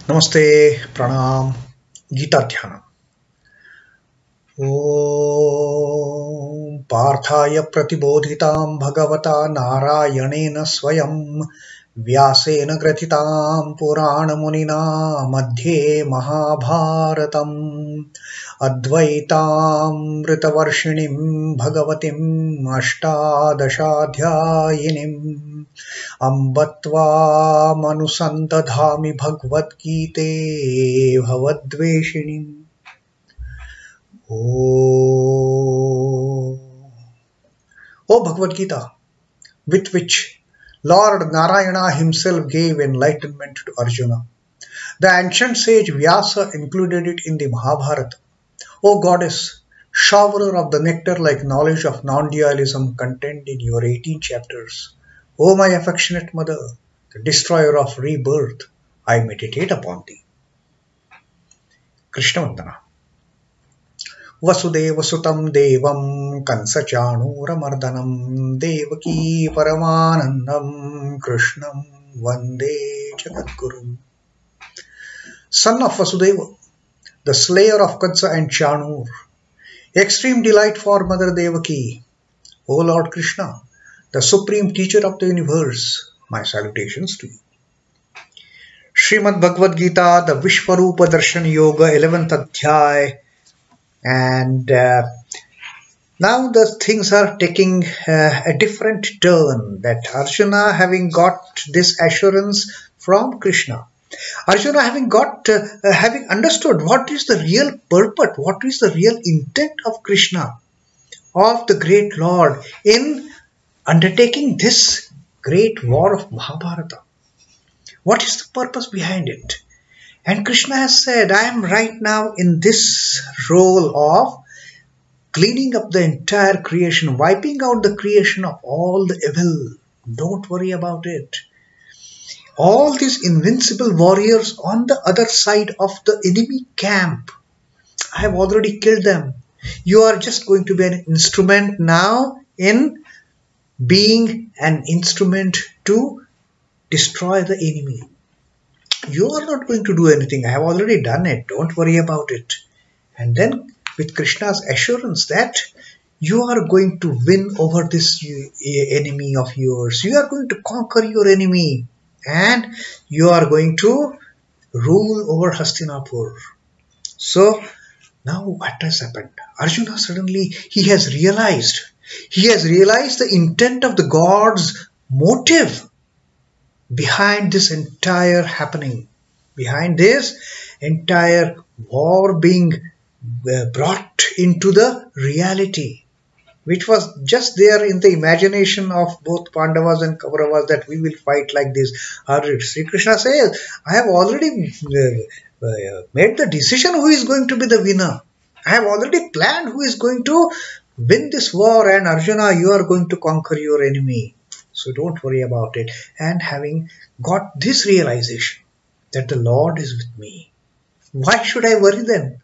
Namaste, Pranam, Gita Dhyana. Om Parthaya Pratibodhitam Bhagavata Narayanena Swayam Vyasena Gratitam Purana Munina Madhye Mahabharatam Advaitam Ritavarshinim Bhagavatim Ashtadashadhyayinim Ambatva Manusandadhami Bhagavad Gite Bhavadveshinim. O Bhagavad Gita, with which Lord Narayana himself gave enlightenment to Arjuna. The ancient sage Vyasa included it in the Mahabharata. O Goddess, showerer of the nectar like knowledge of non-dualism contained in your 18 chapters. O my affectionate mother, the destroyer of rebirth, I meditate upon thee. Krishna Vandana. Vasudeva Sutam Devam Kansachanuramardanam Devaki Paramanandam Krishnam Vande Jagatgurum. Son of Vasudeva, the slayer of Kansa and Chanur, extreme delight for Mother Devaki, O Lord Krishna, the supreme teacher of the universe, my salutations to you. Srimad Bhagavad Gita, the Vishwarupa Darshan Yoga, 11th Adhyay. And now the things are taking a different turn, that Arjuna having got this assurance from Krishna, Arjuna having understood what is the real purport, what is the real intent of Krishna, of the great Lord in undertaking this great war of Mahabharata. What is the purpose behind it? And Krishna has said, I am right now in this role of cleaning up the entire creation, wiping out the creation of all the evil. Don't worry about it. All these invincible warriors on the other side of the enemy camp, I have already killed them. You are just going to be an instrument now in being an instrument to destroy the enemy. You are not going to do anything. I have already done it. Don't worry about it. And then with Krishna's assurance that you are going to win over this enemy of yours. You are going to conquer your enemy. And you are going to rule over Hastinapur. So now what has happened? Arjuna suddenly, he has realized the intent of the gods' motive behind this entire happening, behind this entire war being brought into the reality, which was just there in the imagination of both Pandavas and Kauravas, that we will fight like this. Sri Krishna says, I have already made the decision who is going to be the winner. I have already planned who is going to win this war, and Arjuna, you are going to conquer your enemy. So don't worry about it. And having got this realization that the Lord is with me, why should I worry then?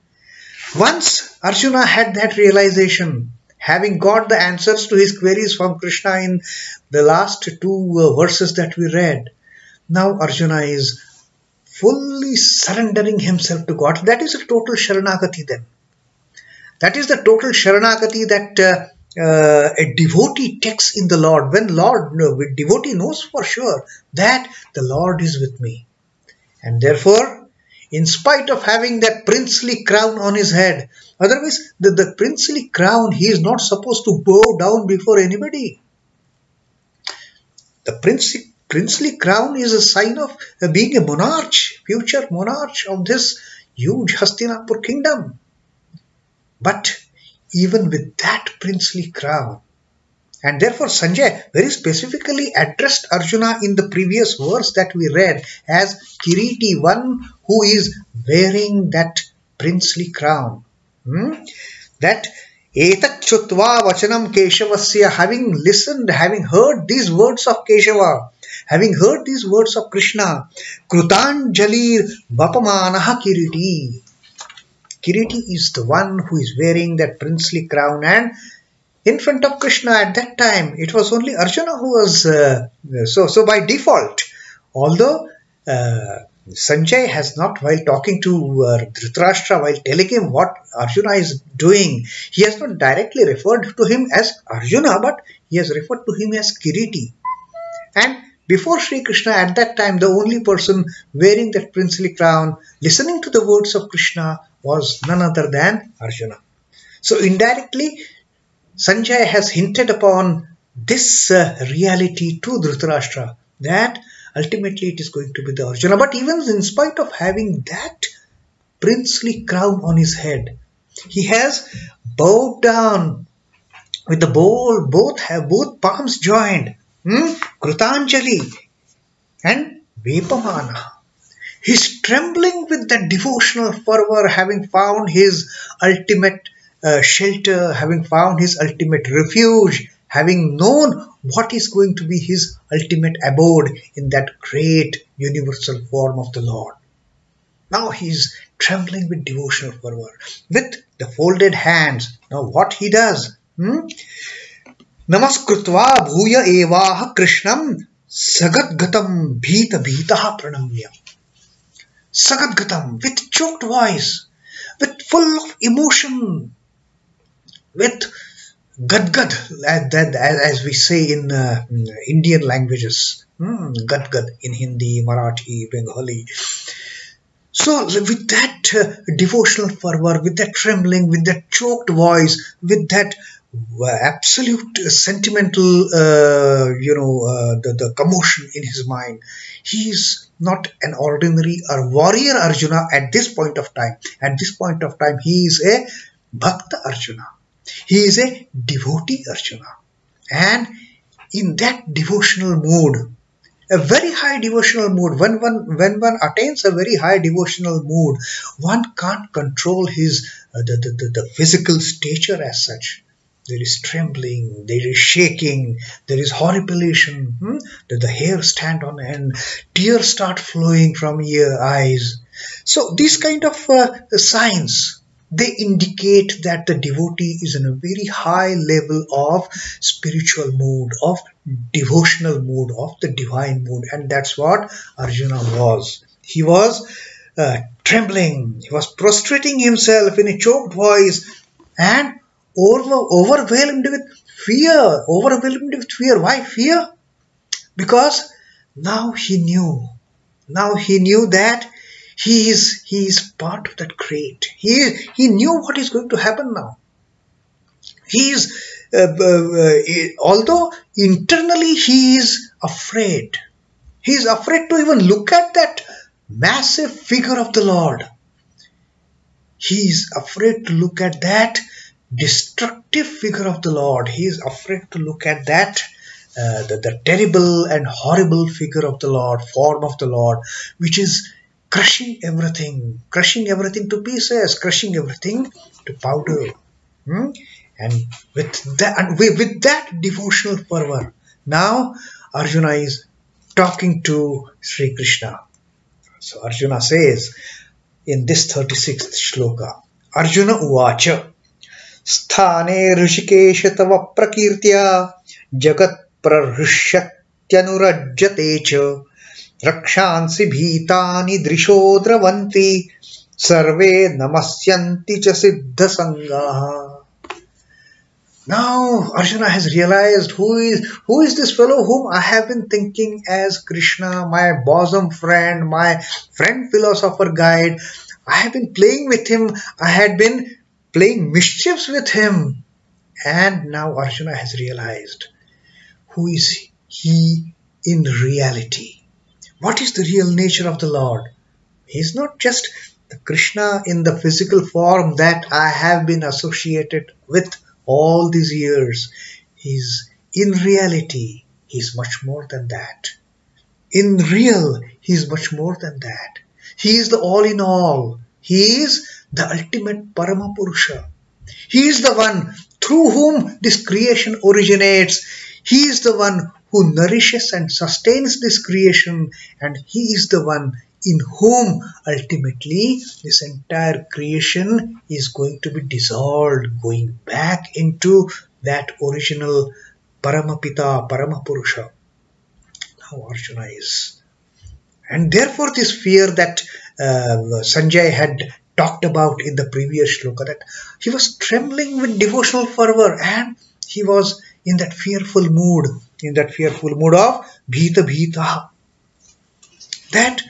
Once Arjuna had that realization, having got the answers to his queries from Krishna in the last two verses that we read, now Arjuna is fully surrendering himself to God. That is a total Sharanagati then. That is the total Sharanagati that a devotee takes in the Lord. When devotee knows for sure that the Lord is with me. And therefore, in spite of having that princely crown on his head, otherwise the princely crown, he is not supposed to bow down before anybody. The princely crown is a sign of being a monarch, future monarch of this huge Hastinapur kingdom. But even with that princely crown, and therefore Sanjay very specifically addressed Arjuna in the previous verse that we read as Kiriti, one who is wearing that princely crown. That etat chutva vachanam Keshavasya, having listened, having heard these words of Keshava, having heard these words of Krishna, Krutanjalir Vapamanaha Kiriti. Kiriti is the one who is wearing that princely crown, and in front of Krishna at that time, it was only Arjuna who was, so by default, although Sanjay has not, while talking to Dhritarashtra, while telling him what Arjuna is doing, he has not directly referred to him as Arjuna, but he has referred to him as Kiriti. And before Sri Krishna, at that time, the only person wearing that princely crown, listening to the words of Krishna, was none other than Arjuna. So indirectly, Sanjay has hinted upon this reality to Dhritarashtra, that ultimately it is going to be the Arjuna. But even in spite of having that princely crown on his head, he has bowed down with the bowl, both palms joined, Krutanjali and Vepamana. He's trembling with that devotional fervor, having found his ultimate shelter, having found his ultimate refuge, having known what is going to be his ultimate abode in that great universal form of the Lord. Now he is trembling with devotional fervor, with the folded hands. Now what he does? Namaskritva bhuya evaha krishnam sagadgatam bhītāha pranamya. Sagadgatam, with choked voice, with full of emotion, with gadgad, as we say in Indian languages, gadgad in Hindi, Marathi, Bengali. So with that devotional fervor, with that trembling, with that choked voice, with that absolute sentimental, the commotion in his mind, he is not an ordinary or warrior Arjuna at this point of time. At this point of time, he is a Bhakta Arjuna. He is a devotee Arjuna. And in that devotional mood, a very high devotional mood, when one attains a very high devotional mood, one can't control his the physical stature as such. There is trembling, there is shaking, there is horripilation, the hair stand on end, tears start flowing from your eyes. So these kind of signs, they indicate that the devotee is in a very high level of spiritual mood, of devotional mood, of the divine mood. And that's what Arjuna was. He was trembling, he was prostrating himself in a choked voice and overwhelmed with fear. Why fear? Because now he knew that he is part of that great. He knew what is going to happen now. He is, although internally he is afraid. He is afraid to even look at that massive figure of the Lord. He is afraid to look at that destructive figure of the Lord. He is afraid to look at that the terrible and horrible figure of the Lord, form of the Lord, which is crushing everything to pieces, crushing everything to powder. And with that devotional fervor, now Arjuna is talking to Sri Krishna. So Arjuna says in this 36th shloka, Arjuna uvāca sthāne Hrishikesha tava prakīrtyā jagatprahṛṣyatyanurajyate rakṣāṃsi bhītāni diśo dravanti sarve namasyanti siddhasaṅghāḥ. Now Arjuna has realized who is this fellow whom I have been thinking as Krishna, my bosom friend, my friend philosopher guide. I have been playing with him. I had been playing mischiefs with him. And now Arjuna has realized who is he in reality. What is the real nature of the Lord? He is not just the Krishna in the physical form that I have been associated with all these years. In reality, he is much more than that. In real, he is much more than that. He is the all in all. He is the ultimate Parama Purusha. He is the one through whom this creation originates. He is the one who nourishes and sustains this creation, and he is the one in whom ultimately this entire creation is going to be dissolved, going back into that original Paramapita, Paramapurusha. Now Arjuna is And therefore this fear that Sanjay had talked about in the previous shloka, that he was trembling with devotional fervor and he was in that fearful mood of bhīta, that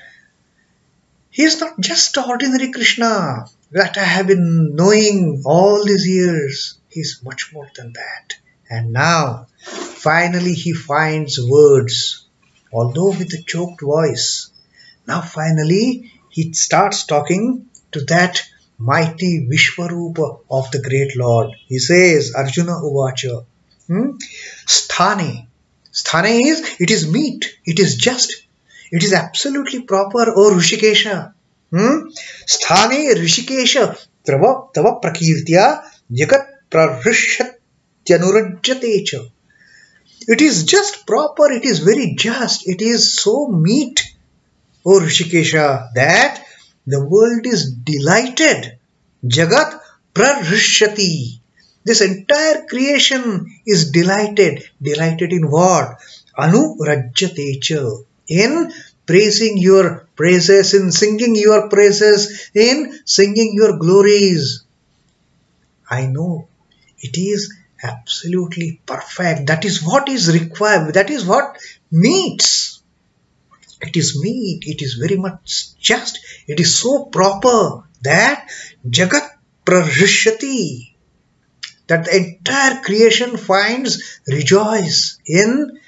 he is not just ordinary Krishna that I have been knowing all these years. He is much more than that. And now, finally he finds words, although with a choked voice. Now finally he starts talking to that mighty Vishwarupa of the great Lord. He says, Arjuna uvāca, sthāne. Sthāne is, it is meet, it is just, it is absolutely proper, O Hrishikesha. Sthāne Hrishikesha, tava prakīrtyā, jagatprahṛṣyatyanurajyate. It is just proper, it is very just, it is so meet, O Hrishikesha, that the world is delighted. Jagatprahṛṣyati. This entire creation is delighted. Delighted in what? Anurajyate. In praising your praises, in singing your praises, in singing your glories. I know it is absolutely perfect. That is what is required. That is what meets. It is meet. It is very much just. It is so proper that jagatprahṛṣyati, that the entire creation finds rejoice in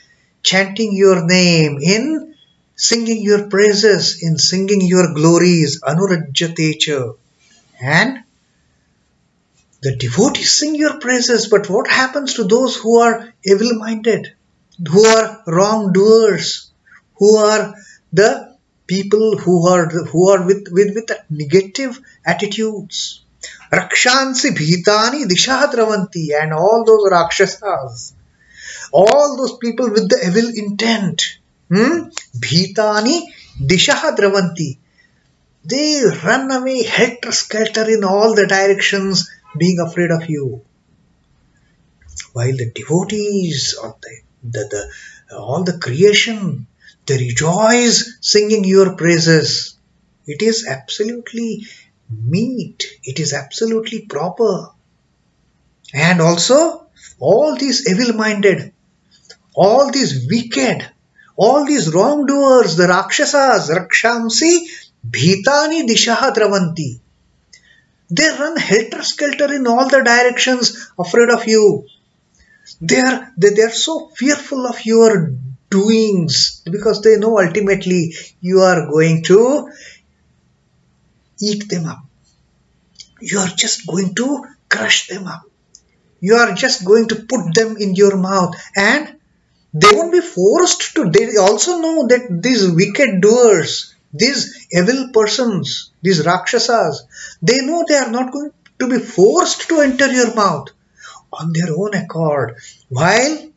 chanting your name, in singing your praises, in singing your glories, anurajyate. And the devotees sing your praises, but what happens to those who are evil-minded, who are wrongdoers, who are the people who are with that negative attitudes? Rakṣāṃsi, bhītāni, dravanti, and all those rakṣasas, all those people with the evil intent, bhītāni, dravanti, they run away helter-skelter in all the directions, being afraid of you. While the devotees of all the creation, they rejoice singing your praises. It is absolutely meet. It is absolutely proper. And also, all these evil-minded, all these wicked, all these wrongdoers, the rakṣasas, rakṣāṃsi, bhītāni, dravanti. They run helter-skelter in all the directions, afraid of you. They are so fearful of your doings, because they know ultimately you are going to eat them up. You are just going to crush them up. You are just going to put them in your mouth, and they won't be forced to. They also know that these wicked doers, these evil persons, these rakṣasas, they know they are not going to be forced to enter your mouth on their own accord. While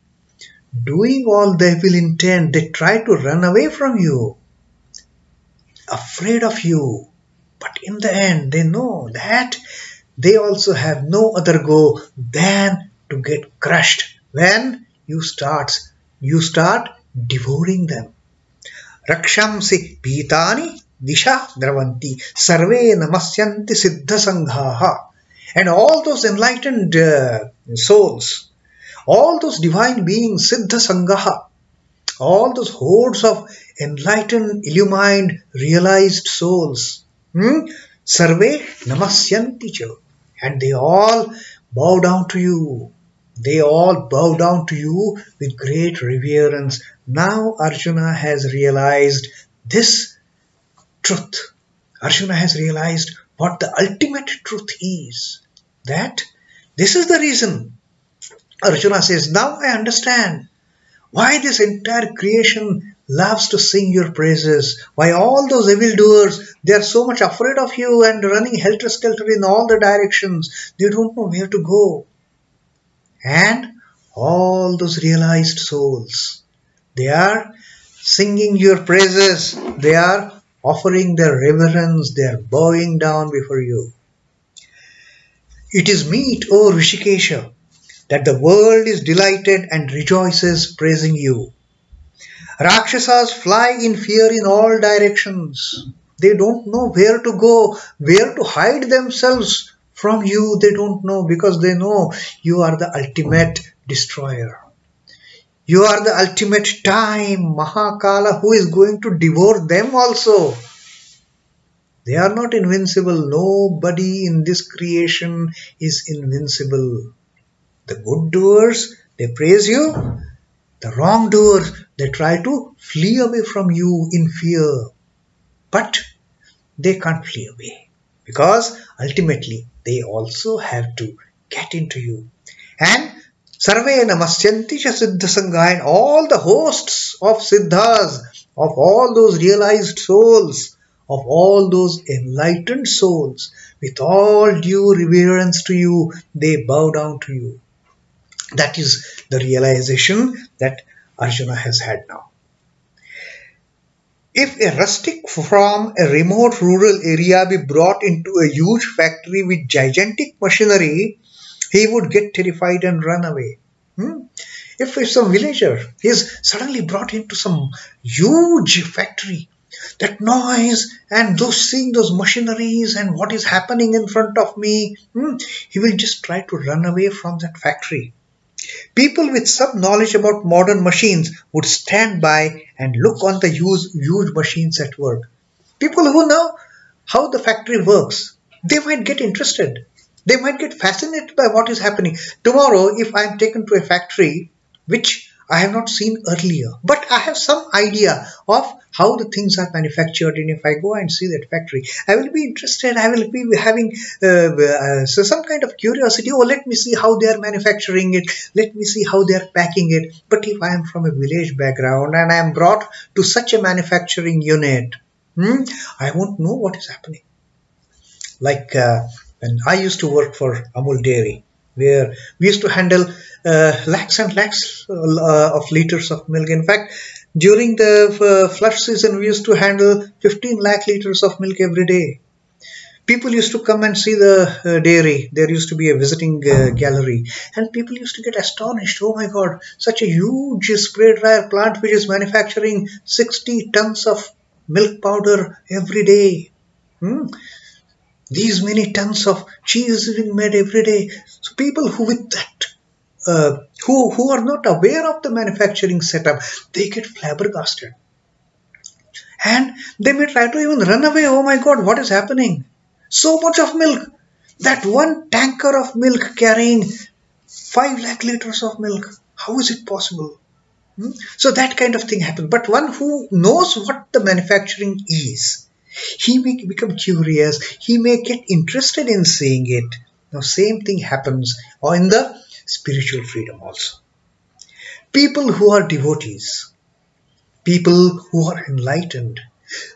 doing all the evil intent, they try to run away from you, afraid of you. But in the end, they know that they also have no other go than to get crushed when you start devouring them. Rakṣāṃsi bhītāni dravanti, sarve namasyanti siddhasaṅghāḥ. And all those enlightened souls, all those divine beings, siddhasaṅghāḥ, all those hordes of enlightened, illumined, realized souls, sarve namasyanti, and they all bow down to you. They all bow down to you with great reverence. Now Arjuna has realized this truth. Arjuna has realized what the ultimate truth is. That this is the reason. Arjuna says, now I understand why this entire creation loves to sing your praises. Why all those evildoers, they are so much afraid of you and running helter-skelter in all the directions. They don't know where to go. And all those realized souls, they are singing your praises. They are offering their reverence. They are bowing down before you. It is meet, O Hrishikesha, that the world is delighted and rejoices praising you. Rakshasas fly in fear in all directions. They don't know where to go, where to hide themselves from you. They don't know, because they know you are the ultimate destroyer. You are the ultimate time, Mahakala, who is going to devour them also. They are not invincible. Nobody in this creation is invincible. The good doers, they praise you. The wrongdoers, they try to flee away from you in fear. But they can't flee away, because ultimately they also have to get into you. And sarve namasyanti siddhasaṅghāḥ, and all the hosts of siddhas, of all those realized souls, of all those enlightened souls, with all due reverence to you, they bow down to you. That is the realization that Arjuna has had now. If a rustic from a remote rural area be brought into a huge factory with gigantic machinery, he would get terrified and run away. If some villager is suddenly brought into some huge factory, that noise and seeing those machineries and what is happening in front of me, he will just try to run away from that factory. People with some knowledge about modern machines would stand by and look on the huge machines at work. People who know how the factory works, they might get interested. They might get fascinated by what is happening. Tomorrow, if I am taken to a factory which I have not seen earlier, but I have some idea of how the things are manufactured, and if I go and see that factory, I will be interested. I will be having some kind of curiosity. Oh, let me see how they are manufacturing it. Let me see how they are packing it. But if I am from a village background and I am brought to such a manufacturing unit, I won't know what is happening. Like when I used to work for Amul Dairy, where we used to handle lakhs and lakhs of liters of milk. In fact, during the flush season, we used to handle 15 lakh liters of milk every day. People used to come and see the dairy. There used to be a visiting gallery, and people used to get astonished. Oh my God, such a huge spray dryer plant which is manufacturing 60 tons of milk powder every day. These many tons of cheese is being made every day. So people who with that, who are not aware of the manufacturing setup, they get flabbergasted. And they may try to even run away. Oh my God, what is happening? So much of milk. That one tanker of milk carrying 5 lakh liters of milk. How is it possible? So that kind of thing happens. But one who knows what the manufacturing is, he may become curious. He may get interested in seeing it. Now, same thing happens in the spiritual freedom also. People who are devotees, people who are enlightened,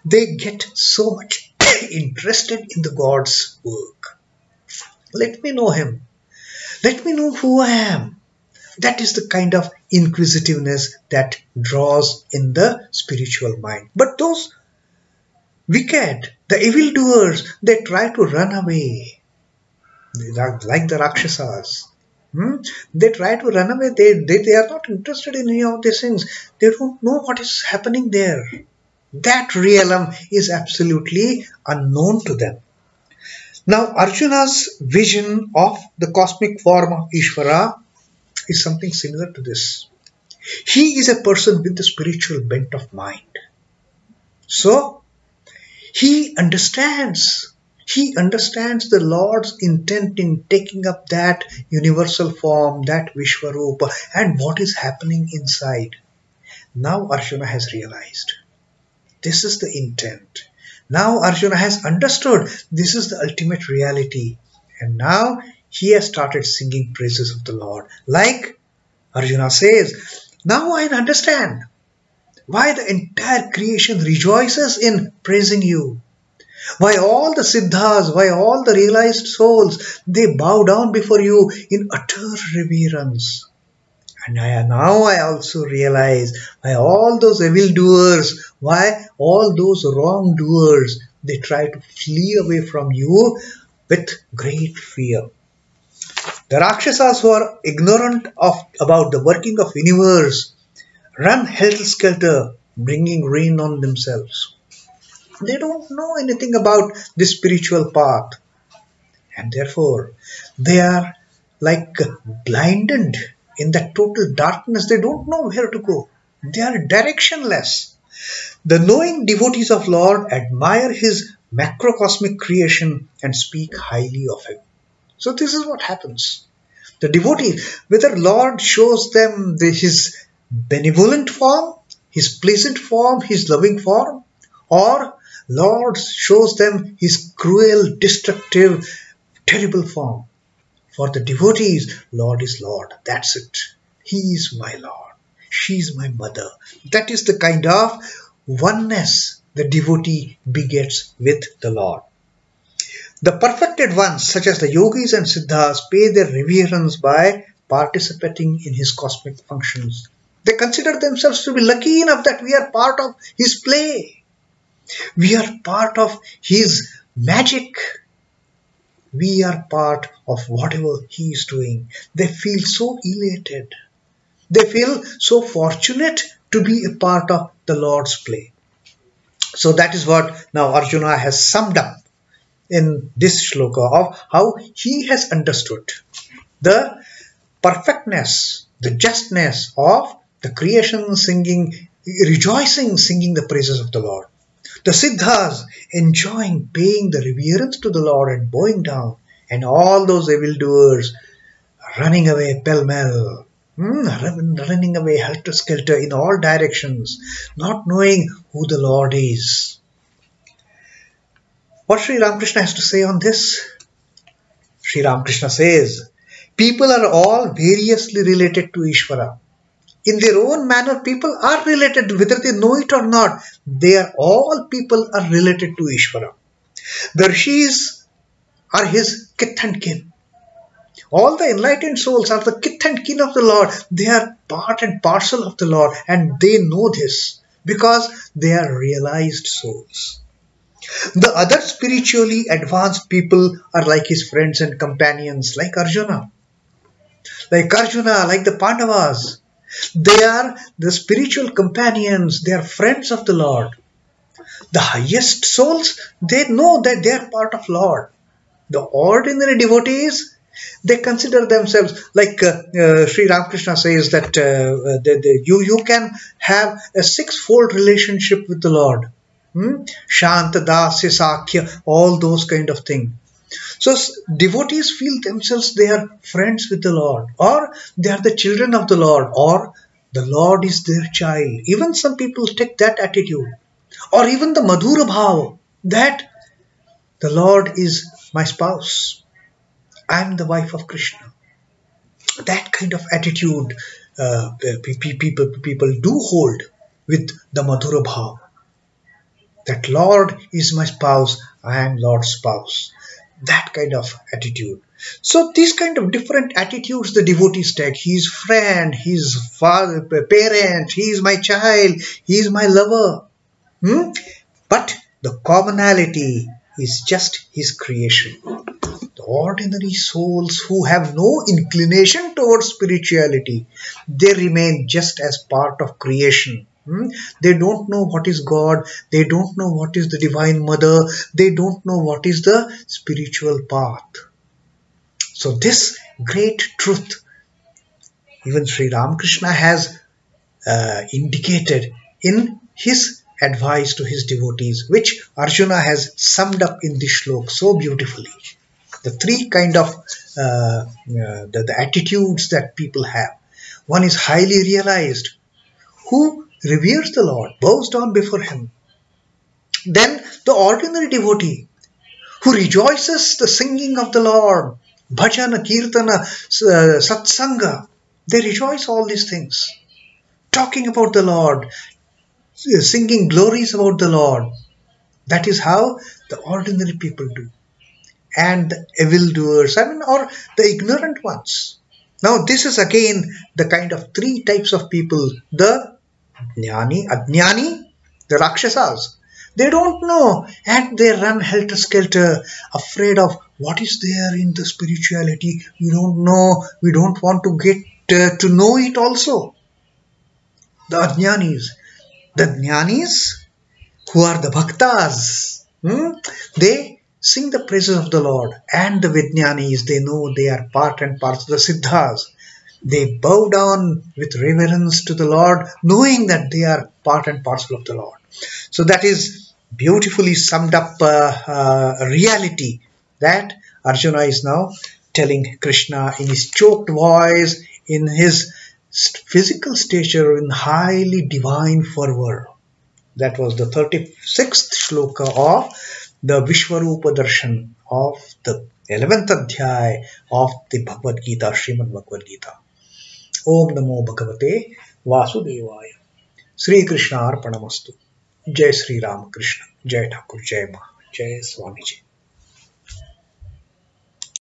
they get so much interested in the God's work. Let me know Him. Let me know who I am. That is the kind of inquisitiveness that draws in the spiritual mind. But those wicked, the evildoers, they try to run away. Like the Rakshasas. They try to run away. They are not interested in any of these things. They don't know what is happening there. That realm is absolutely unknown to them. Now, Arjuna's vision of the cosmic form of Ishvara is something similar to this. He is a person with the spiritual bent of mind. So, he understands the Lord's intent in taking up that universal form, that Vishwarupa, and what is happening inside. Now Arjuna has realized. This is the intent. Now Arjuna has understood this is the ultimate reality. And now he has started singing praises of the Lord. Like Arjuna says, now I understand why the entire creation rejoices in praising you. Why all the siddhas, why all the realized souls, they bow down before you in utter reverence. And now I also realize why all those evildoers, why all those wrongdoers, they try to flee away from you with great fear. The Rakshasas who are ignorant about the working of universe, run helter-skelter, bringing rain on themselves. They don't know anything about this spiritual path, and therefore they are like blinded in that total darkness. They don't know where to go. They are directionless. The knowing devotees of Lord admire his macrocosmic creation and speak highly of him. So this is what happens. The devotee, whether Lord shows them his benevolent form, his pleasant form, his loving form, or Lord shows them his cruel, destructive, terrible form. For the devotees, Lord is Lord. That's it. He is my Lord. She is my mother. That is the kind of oneness the devotee begets with the Lord. The perfected ones, such as the yogis and siddhas, pay their reverence by participating in his cosmic functions. They consider themselves to be lucky enough that we are part of his play. We are part of his magic. We are part of whatever he is doing. They feel so elated. They feel so fortunate to be a part of the Lord's play. So that is what now Arjuna has summed up in this shloka of how he has understood the perfectness, the justness of the creation singing, rejoicing, singing the praises of the Lord. The siddhas enjoying paying the reverence to the Lord and bowing down, and all those evildoers running away pell-mell, running away helter-skelter in all directions, not knowing who the Lord is. What Sri Ramakrishna has to say on this? Sri Ramakrishna says, people are all variously related to Ishvara. In their own manner, people are related, whether they know it or not. All people are related to Ishvara. The rishis are his kith and kin. All the enlightened souls are the kith and kin of the Lord. They are part and parcel of the Lord, and they know this because they are realized souls. The other spiritually advanced people are like his friends and companions, like Arjuna, like the Pandavas. They are the spiritual companions, they are friends of the Lord. The highest souls, they know that they are part of Lord. The ordinary devotees, they consider themselves, like Sri Ramakrishna says that you can have a six-fold relationship with the Lord. Shanta, Dasya, Sakhya, all those kind of things. So devotees feel themselves they are friends with the Lord, or they are the children of the Lord, or the Lord is their child. Even some people take that attitude. Or even the Madhura Bhava, that the Lord is my spouse. I am the wife of Krishna. That kind of attitude people do hold with the Madhura Bhava. That Lord is my spouse, I am Lord's spouse. That kind of attitude. So these kind of different attitudes the devotees take. He is friend, he is father, parent, he is my child, he is my lover. But the commonality is just his creation. The ordinary souls who have no inclination towards spirituality, they remain just as part of creation. They don't know what is God, they don't know what is the Divine Mother, they don't know what is the spiritual path. So this great truth, even Sri Ramakrishna has indicated in his advice to his devotees, which Arjuna has summed up in this shloka so beautifully. The three kind of the attitudes that people have. One is highly realized, who reveres the Lord, bows down before him. Then the ordinary devotee, who rejoices the singing of the Lord, bhajana, kirtana, satsanga. They rejoice all these things. Talking about the Lord, singing glories about the Lord. That is how the ordinary people do. And the evildoers, or the ignorant ones. Now this is again the kind of three types of people. The jnani, ajnani, the rakshasas. They don't know, and they run helter-skelter, afraid of what is there in the spirituality. We don't know, we don't want to get to know it also. the ajnanis. The jnanis, who are the bhaktas, they sing the praises of the Lord. And the vijnanis, they know they are part and parcel of the siddhas. They bow down with reverence to the Lord, knowing that they are part and parcel of the Lord. So that is beautifully summed up reality that Arjuna is now telling Krishna in his choked voice, in his physical stature, in highly divine fervor. That was the 36th shloka of the Vishwarupa darshan of the 11th adhyay of the Bhagavad Gita, Srimad Bhagavad Gita. Om Namo Bhagavate Vasudevaya. Sri Krishna Arpanamastu. Jai Sri Ram Krishna. Jai Thakur. Jai Ma. Jai Swami Ji.